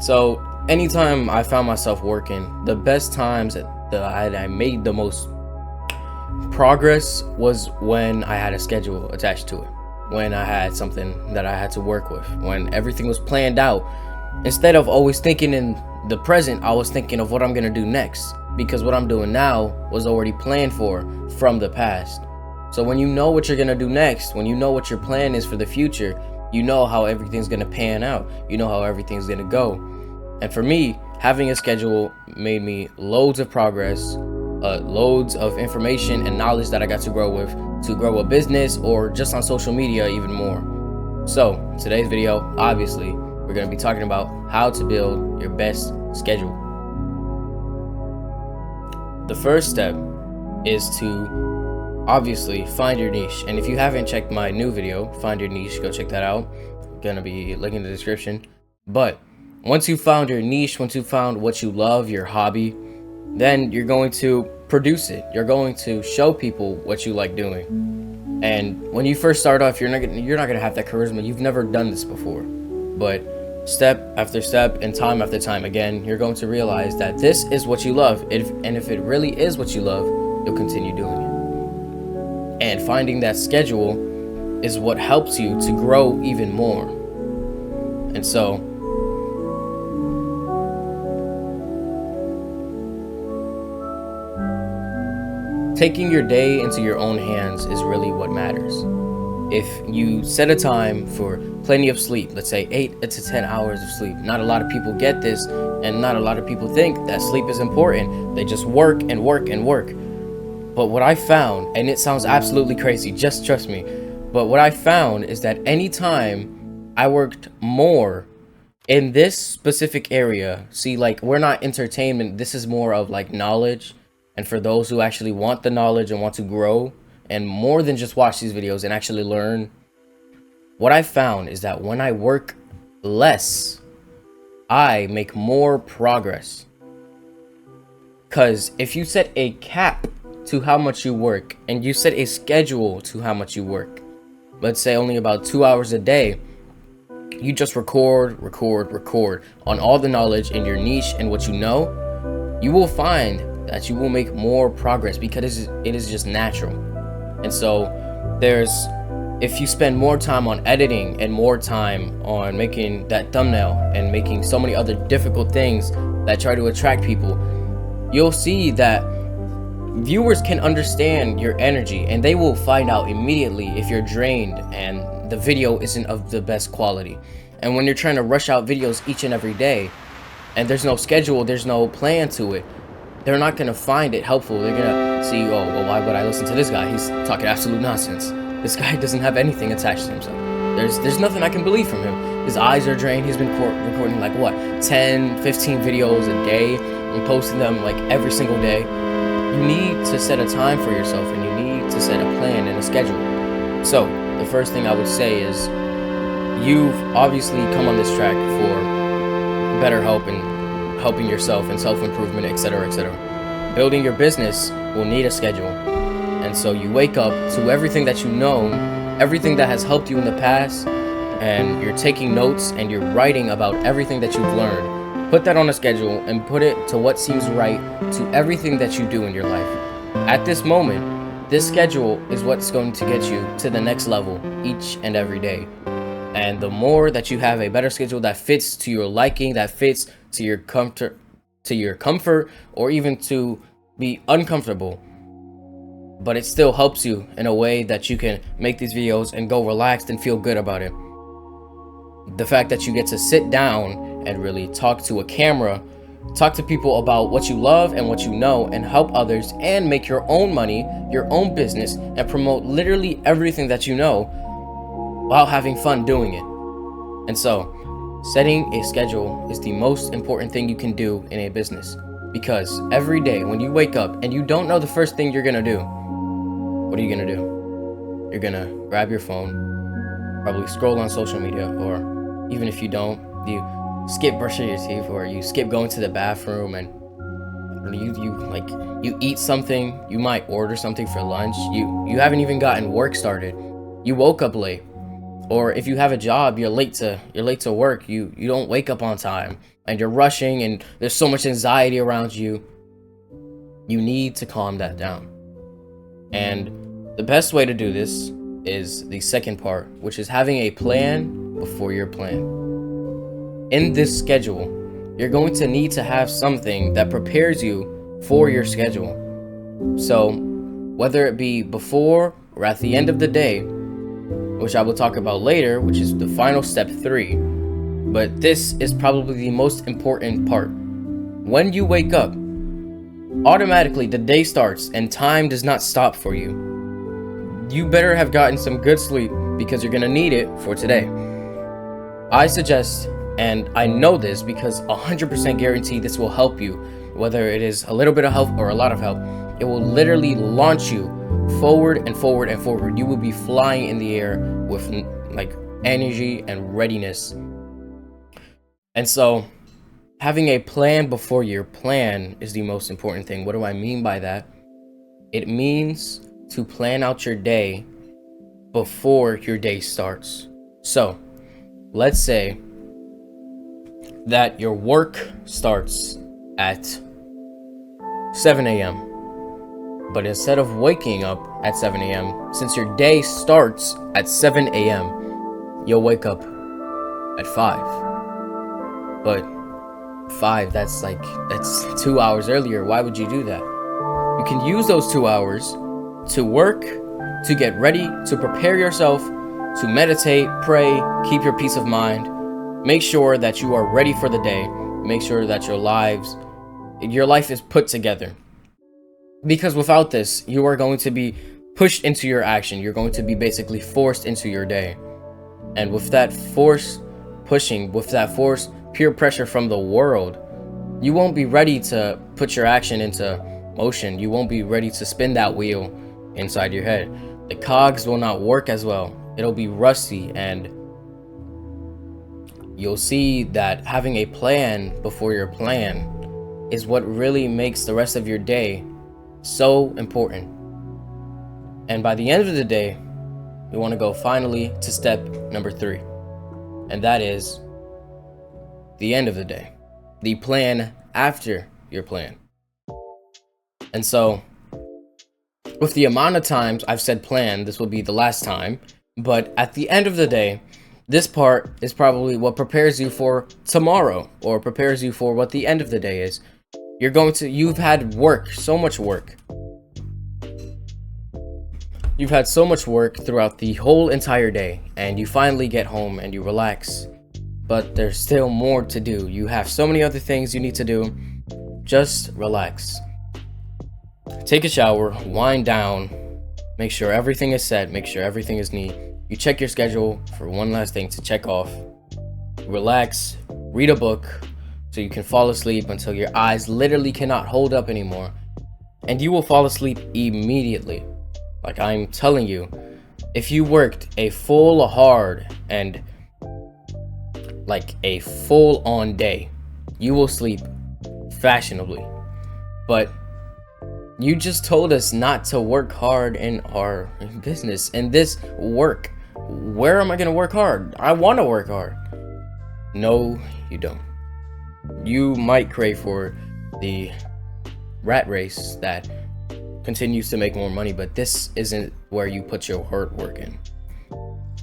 So anytime I found myself working, the best times that I made the most progress was when I had a schedule attached to it, when I had something that I had to work with, when everything was planned out. Instead of always thinking in the present, I was thinking of what I'm gonna do next, because what I'm doing now was already planned for from the past. So when you know what you're gonna do next, when you know what your plan is for the future, you know how everything's gonna pan out, you know how everything's gonna go. And for me, having a schedule made me loads of progress, loads of information and knowledge that I got to grow with, to grow a business or just on social media even more. So today's video, obviously, we're going to be talking about how to build your best schedule. The first step is to obviously find your niche. And if you haven't checked my new video, Find Your Niche, go check that out. Gonna be link in the description. But once you found your niche, once you found what you love, your hobby, then you're going to produce it. You're going to show people what you like doing. And when you first start off, you're not gonna have that charisma. You've never done this before. But step after step and time after time again, you're going to realize that this is what you love. And if it really is what you love, you'll continue doing it. And finding that schedule is what helps you to grow even more. And so taking your day into your own hands is really what matters. If you set a time for plenty of sleep, let's say 8 to 10 hours of sleep, not a lot of people get this, and not a lot of people think that sleep is important. They just work and work and work. But what I found, and it sounds absolutely crazy, just trust me, but what I found is that anytime I worked more in this specific area, see, like, we're not entertainment, this is more of like knowledge, and for those who actually want the knowledge and want to grow, and more than just watch these videos and actually learn, what I found is that when I work less, I make more progress. Because if you set a cap to how much you work, and you set a schedule to how much you work, let's say only about 2 hours a day, you just record on all the knowledge in your niche and what you know, you will find that you will make more progress because it is just natural. And so if you spend more time on editing and more time on making that thumbnail and making so many other difficult things that try to attract people, you'll see that viewers can understand your energy, and they will find out immediately if you're drained and the video isn't of the best quality. And when you're trying to rush out videos each and every day, and there's no schedule, there's no plan to it, they're not going to find it helpful. They're going to see, oh, well, why would I listen to this guy? He's talking absolute nonsense. This guy doesn't have anything attached to himself. There's nothing I can believe from him. His eyes are drained. He's been recording like what, 10, 15 videos a day and posting them like every single day. You need to set a time for yourself, and you need to set a plan and a schedule. So the first thing I would say is you've obviously come on this track for better help and helping yourself and self-improvement, etc., etc. Building your business will need a schedule. And so you wake up to everything that you know, everything that has helped you in the past, and you're taking notes and you're writing about everything that you've learned. Put that on a schedule and put it to what seems right to everything that you do in your life. At this moment, this schedule is what's going to get you to the next level each and every day. And the more that you have a better schedule that fits to your liking, that fits to your comfort, or even to be uncomfortable, but it still helps you in a way that you can make these videos and go relaxed and feel good about it. The fact that you get to sit down and really talk to a camera, talk to people about what you love and what you know, and help others, and make your own money, your own business, and promote literally everything that you know while having fun doing it. And so setting a schedule is the most important thing you can do in a business, because every day when you wake up and you don't know the first thing you're gonna do, what are you gonna do? You're gonna grab your phone, probably scroll on social media, or even if you don't, you skip brushing your teeth, or you skip going to the bathroom, and you eat something. You might order something for lunch. You haven't even gotten work started. You woke up late. Or if you have a job, you're late to work, you don't wake up on time and you're rushing and there's so much anxiety around you. You need to calm that down. And the best way to do this is the second part, which is having a plan before your plan. In this schedule, you're going to need to have something that prepares you for your schedule. So whether it be before or at the end of the day, which I will talk about later, which is the final step 3, but this is probably the most important part. When you wake up, automatically the day starts and time does not stop for you. You better have gotten some good sleep because you're gonna need it for today. I suggest, and I know this because 100% guarantee this will help you, whether it is a little bit of help or a lot of help. It will literally launch you forward and forward and forward. You will be flying in the air with like energy and readiness. And so having a plan before your plan is the most important thing. What do I mean by that? It means to plan out your day before your day starts. So let's say that your work starts at 7 a.m. But instead of waking up at 7 a.m., since your day starts at 7 a.m., you'll wake up at 5. But 5, that's 2 hours earlier. Why would you do that? You can use those 2 hours to work, to get ready, to prepare yourself, to meditate, pray, keep your peace of mind. Make sure that you are ready for the day. Make sure that your life is put together. Because without this, you are going to be pushed into your action. You're going to be basically forced into your day. And with that force pushing, with that force peer pressure from the world, you won't be ready to put your action into motion. You won't be ready to spin that wheel inside your head. The cogs will not work as well. It'll be rusty, and you'll see that having a plan before your plan is what really makes the rest of your day so important. And by the end of the day, we want to go finally to step number 3, and that is the end of the day, the plan after your plan. And so with the amount of times I've said plan, this will be the last time, but at the end of the day, this part is probably what prepares you for tomorrow, or prepares you for what the end of the day is. You've had work, so much work. You've had so much work throughout the whole entire day, and you finally get home and you relax. But there's still more to do. You have so many other things you need to do. Just relax. Take a shower, wind down, make sure everything is set, make sure everything is neat. You check your schedule for one last thing to check off. Relax, read a book, so you can fall asleep until your eyes literally cannot hold up anymore. And you will fall asleep immediately. Like I'm telling you, if you worked a full hard and like a full on day, you will sleep fashionably. But you just told us not to work hard in our business, in this work. Where am I gonna work hard? I want to work hard. No, you don't. You might crave for the rat race that continues to make more money, but this isn't where you put your hard work in.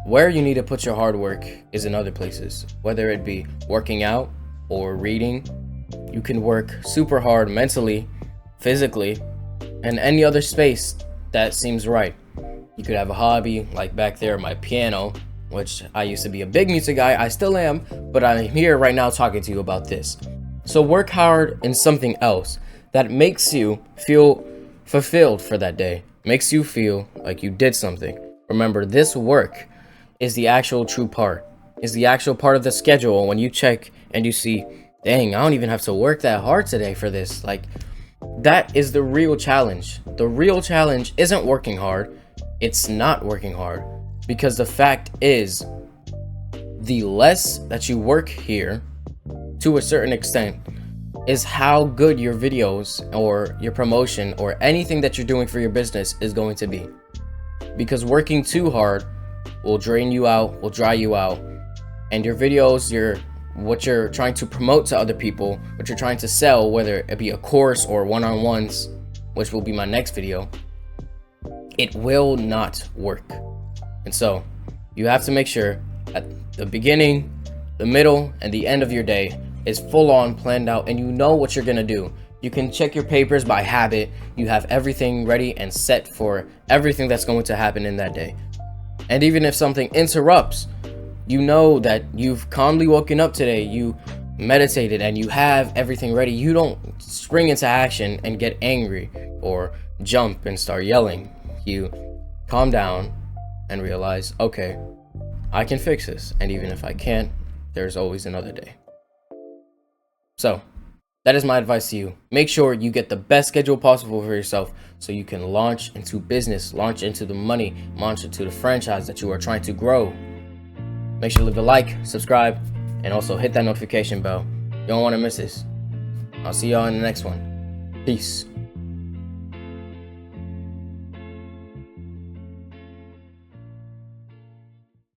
Where you need to put your hard work is in other places, whether it be working out or reading. You can work super hard mentally, physically, and any other space that seems right. You could have a hobby, like back there, my piano, which I used to be a big music guy. I still am, but I'm here right now talking to you about this. So work hard in something else that makes you feel fulfilled for that day, makes you feel like you did something. Remember, this work is the actual true part, is the actual part of the schedule. When you check and you see, dang, I don't even have to work that hard today for this. Like, that is the real challenge. The real challenge isn't working hard. It's not working hard. Because the fact is, the less that you work here, to a certain extent, is how good your videos or your promotion or anything that you're doing for your business is going to be. Because working too hard will drain you out, will dry you out, and your videos, what you're trying to promote to other people, what you're trying to sell, whether it be a course or one-on-ones, which will be my next video, it will not work. And so you have to make sure at the beginning, the middle, and the end of your day is full on planned out, and you know what you're gonna do. You can check your papers by habit. You have everything ready and set for everything that's going to happen in that day. And even if something interrupts, you know that you've calmly woken up today, you meditated, and you have everything ready. You don't spring into action and get angry or jump and start yelling. You calm down and realize, okay, I can fix this. And even if I can't, there's always another day. So that is my advice to you. Make sure you get the best schedule possible for yourself so you can launch into business, launch into the money, launch into the franchise that you are trying to grow. Make sure to leave a like, subscribe, and also hit that notification bell. You don't want to miss this. I'll see y'all in the next one. Peace.